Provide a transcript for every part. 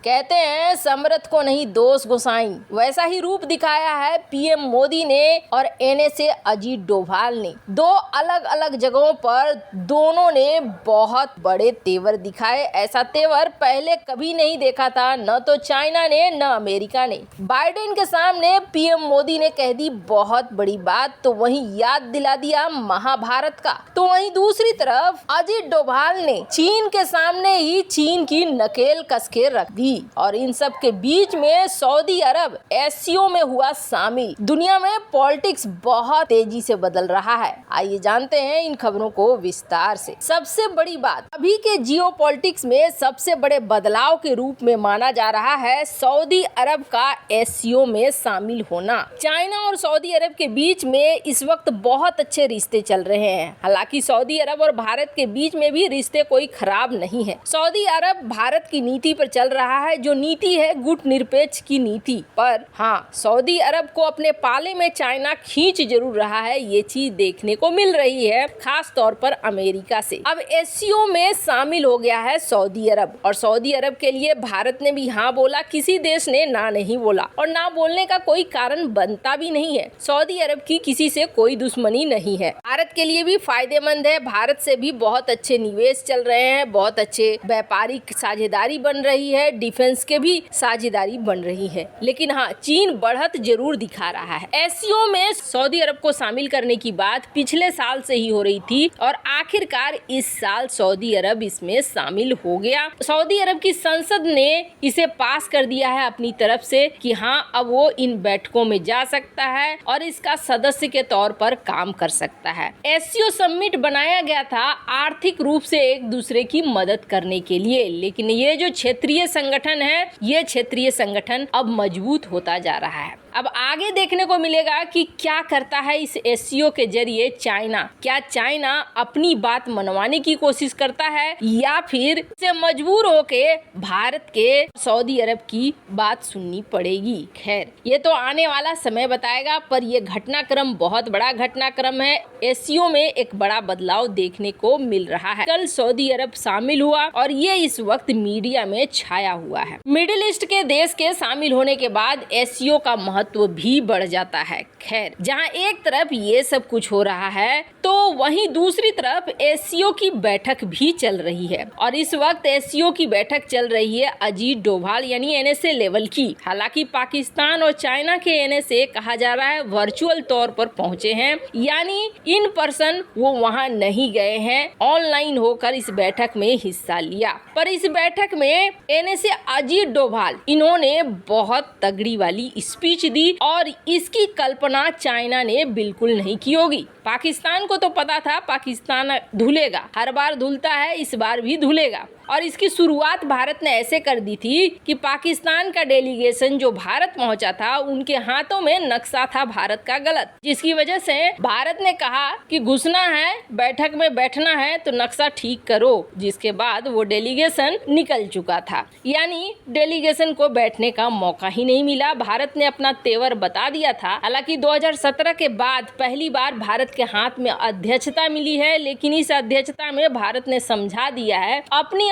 कहते हैं समरथ को नहीं दोष गोसाई, वैसा ही रूप दिखाया है पीएम मोदी ने और एनएसए अजीत डोभाल ने। दो अलग अलग जगहों पर दोनों ने बहुत बड़े तेवर दिखाए। ऐसा तेवर पहले कभी नहीं देखा था, न तो चाइना ने न अमेरिका ने। बाइडेन के सामने पीएम मोदी ने कह दी बहुत बड़ी बात, तो वहीं याद दिला दिया महाभारत का। तो वहीं दूसरी तरफ अजीत डोभाल ने चीन के सामने ही चीन की नकेल कस के रख दी और इन सब के बीच में सऊदी अरब एससीओ में हुआ शामिल। दुनिया में पॉलिटिक्स बहुत तेजी से बदल रहा है। आइए जानते हैं इन खबरों को विस्तार से। सबसे बड़ी बात, अभी के जियोपॉलिटिक्स में सबसे बड़े बदलाव के रूप में माना जा रहा है सऊदी अरब का एससीओ में शामिल होना। चाइना और सऊदी अरब के बीच में इस वक्त बहुत अच्छे रिश्ते चल रहे हैं। हालांकि सऊदी अरब और भारत के बीच में भी रिश्ते कोई खराब नहीं है। सऊदी अरब भारत की नीति पर चल रहा है, जो नीति है गुटनिरपेक्ष की नीति। पर हाँ, सऊदी अरब को अपने पाले में चाइना खींच जरूर रहा है, ये चीज देखने को मिल रही है, खास तौर पर अमेरिका से। अब एससीओ में शामिल हो गया है सऊदी अरब और सऊदी अरब के लिए भारत ने भी हाँ बोला, किसी देश ने ना नहीं बोला और ना बोलने का कोई कारण बनता भी नहीं है। सऊदी अरब की किसी से कोई दुश्मनी नहीं है, भारत के लिए भी फायदेमंद है। भारत से भी बहुत अच्छे निवेश चल रहे हैं, बहुत अच्छे व्यापारिक साझेदारी बन रही है, डिफेंस के भी साझेदारी बन रही है। लेकिन हाँ, चीन बढ़त जरूर दिखा रहा है। एससीओ में सऊदी अरब को शामिल करने की बात पिछले साल से ही हो रही थी और आखिरकार इस साल सऊदी अरब इसमें शामिल हो गया। सऊदी अरब की संसद ने इसे पास कर दिया है अपनी तरफ से कि हाँ, अब वो इन बैठकों में जा सकता है और इसका सदस्य के तौर पर काम कर सकता है। एससीओ समिट बनाया गया था आर्थिक रूप से एक दूसरे की मदद करने के लिए, लेकिन ये जो क्षेत्रीय संगठन है, ये क्षेत्रीय संगठन अब मजबूत होता जा रहा है। अब आगे देखने को मिलेगा कि क्या करता है इस एससीओ के जरिए चाइना। क्या चाइना अपनी बात मनवाने की कोशिश करता है या फिर से मजबूर होके भारत के सऊदी अरब की बात सुननी पड़ेगी। खैर, ये तो आने वाला समय बताएगा, पर ये घटनाक्रम बहुत बड़ा घटनाक्रम है। एससीओ में एक बड़ा बदलाव देखने को मिल रहा है। कल सऊदी अरब शामिल हुआ और ये इस वक्त मीडिया में छाया हुआ है। मिडिल ईस्ट के देश के शामिल होने के बाद एससीओ का महत्व भी बढ़ जाता है। खैर, जहां एक तरफ ये सब कुछ हो रहा है तो वहीं दूसरी तरफ एससीओ की बैठक भी चल रही है और इस वक्त एससीओ की बैठक चल रही है अजीत डोभाल यानी एनएसए लेवल की। हालांकि पाकिस्तान और चाइना के एनएसए कहा जा रहा है वर्चुअल तौर पर पहुंचे हैं, यानी इन पर्सन वो वहां नहीं गए हैं, ऑनलाइन होकर इस बैठक में हिस्सा लिया। पर इस बैठक में एनएसए अजीत डोभाल इन्होंने बहुत तगड़ी वाली स्पीच दी और इसकी कल्पना चाइना ने बिल्कुल नहीं की होगी। पाकिस्तान को तो पता था पाकिस्तान धुलेगा, हर बार धुलता है, इस बार भी धुलेगा। और इसकी शुरुआत भारत ने ऐसे कर दी थी कि पाकिस्तान का डेलीगेशन जो भारत पहुंचा था, उनके हाथों में नक्शा था भारत का गलत, जिसकी वजह से भारत ने कहा कि घुसना है, बैठक में बैठना है तो नक्शा ठीक करो। जिसके बाद वो डेलीगेशन निकल चुका था, यानी डेलीगेशन को बैठने का मौका ही नहीं मिला। भारत ने अपना तेवर बता दिया था। हालांकि 2017 के बाद पहली बार भारत के हाथ में अध्यक्षता मिली है, लेकिन इस अध्यक्षता में भारत ने समझा दिया है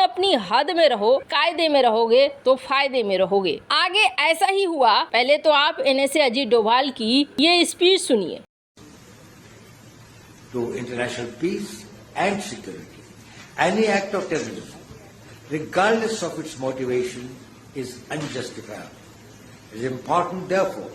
अपनी हद में रहो, कायदे में रहोगे तो फायदे में रहोगे। आगे ऐसा ही हुआ। पहले तो आप एनएसए अजीत डोभाल की ये स्पीच सुनिए। To international peace and security, any act of terrorism, regardless of its motivation, is unjustifiable. It is important, therefore,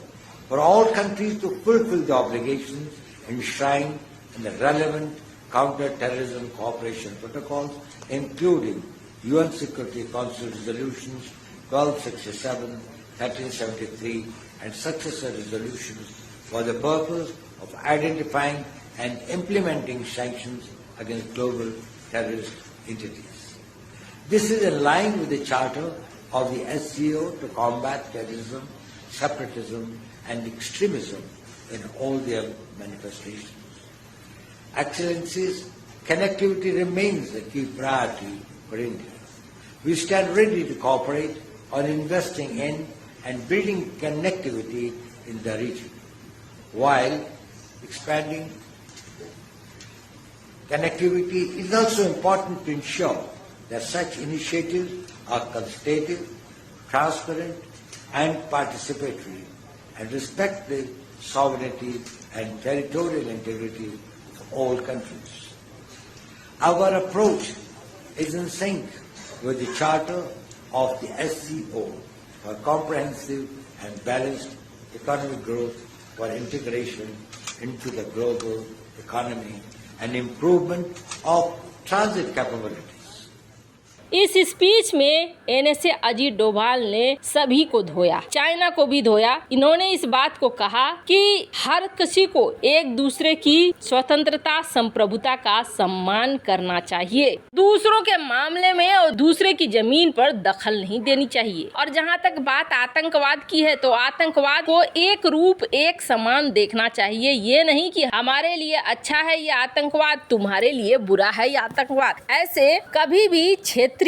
for all countries to fulfill the obligations enshrined in the relevant counter-terrorism cooperation protocols, including UN Security Council resolutions 1267, 1373, and successor resolutions for the purpose of identifying and implementing sanctions against global terrorist entities. This is in line with the Charter of the SCO to combat terrorism, separatism, and extremism in all their manifestations. Excellencies, connectivity remains a key priority for India. We stand ready to cooperate on investing in and building connectivity in the region, while expanding connectivity. It is also important to ensure that such initiatives are consultative, transparent and participatory, and respect the sovereignty and territorial integrity of all countries. Our approach is in sync with the Charter of the SCO for comprehensive and balanced economic growth, for integration into the global economy and improvement of transit capabilities. इस speech में NSA Ajit Doval ने सभी को धोया, China को भी धोया। इन्होंने इस बात को कहा कि हर किसी को एक दूसरे की स्वतंत्रता संप्रभुता का सम्मान करना चाहिए, दूसरों के मामले में और दूसरे की जमीन पर दखल नहीं देनी चाहिए। और जहां तक बात आतंकवाद की है, तो आतंकवाद को एक रूप एक समान देखना चाहिए। ये नहीं कि हमारे लिए अच्छा है ये आतंकवाद, तुम्हारे लिए बुरा है ये आतंकवाद। ऐसे कभी भी क्षेत्रीय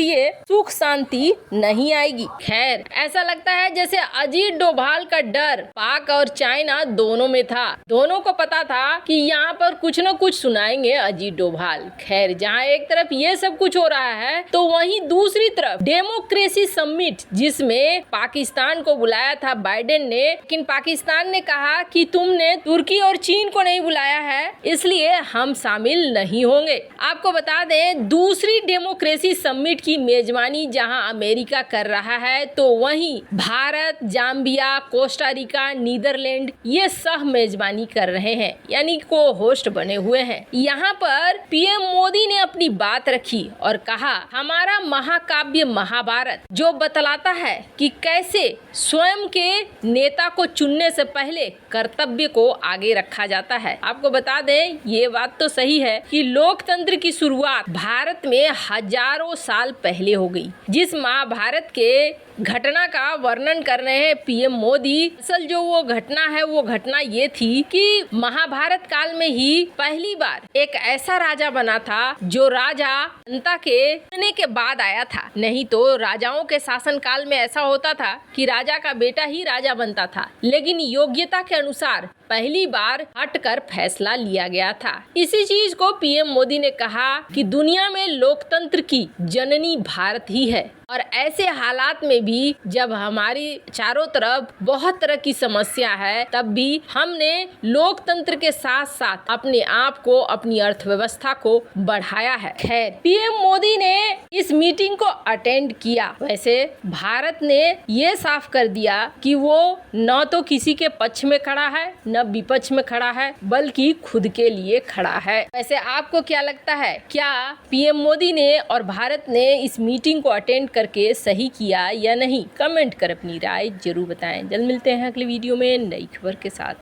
सुख शांति नहीं आएगी। खैर, ऐसा लगता है जैसे अजीत डोभाल का डर पाक और चाइना दोनों में था। दोनों को पता था कि यहाँ पर कुछ न कुछ सुनाएंगे अजीत डोभाल। खैर, जहाँ एक तरफ ये सब कुछ हो रहा है, तो वहीं दूसरी तरफ डेमोक्रेसी समिट, जिसमें पाकिस्तान को बुलाया था बाइडेन ने, लेकिन पाकिस्तान ने कहा कि तुमने तुर्की और चीन को नहीं बुलाया है, इसलिए हम शामिल नहीं होंगे। आपको बता दें, दूसरी डेमोक्रेसी समिट की मेजबानी जहां अमेरिका कर रहा है, तो वहीं Bharat, Zambia, Costa Rica, Netherlands ये सह मेजबानी कर रहे हैं, यानी को होस्ट बने हुए हैं। यहाँ पर पीएम मोदी ने अपनी बात रखी और कहा, हमारा महाकाव्य महाभारत जो बतलाता है कि कैसे स्वयं के नेता को चुनने से पहले कर्तव्य को आगे रखा जाता है। आपको बता दें, ये बात तो सही है कि लोकतंत्र की शुरुआत भारत में हजारों साल पहले हो गई। जिस महाभारत के घटना का वर्णन कर रहे हैं पीएम मोदी, असल जो वो घटना है, वो घटना ये थी कि महाभारत काल में ही पहली बार एक ऐसा राजा बना था जो राजा जनता के चुनने के बाद आया था। नहीं तो राजाओं के शासन काल में ऐसा होता था कि राजा का बेटा ही राजा बनता था, लेकिन योग्यता के अनुसार पहली बार हटकर फैसला लिया गया था। इसी चीज को पीएम मोदी ने कहा कि दुनिया में लोकतंत्र की जननी भारत ही है, और ऐसे हालात में भी जब हमारी चारों तरफ बहुत तरह की समस्या है, तब भी हमने लोकतंत्र के साथ साथ अपने आप को, अपनी अर्थव्यवस्था को बढ़ाया है। खैर, पीएम मोदी ने इस मीटिंग को अटेंड किया। वैसे भारत ने ये साफ कर दिया कि वो न तो किसी के पक्ष में खड़ा है, न विपक्ष में खड़ा है, बल्कि खुद के लिए खड़ा है। वैसे आपको क्या लगता है, क्या पीएम मोदी ने और भारत ने इस मीटिंग को अटेंड करके सही किया या नहीं? कमेंट कर अपनी राय जरूर बताएं। जल्द मिलते हैं अगले वीडियो में नई खबर के साथ।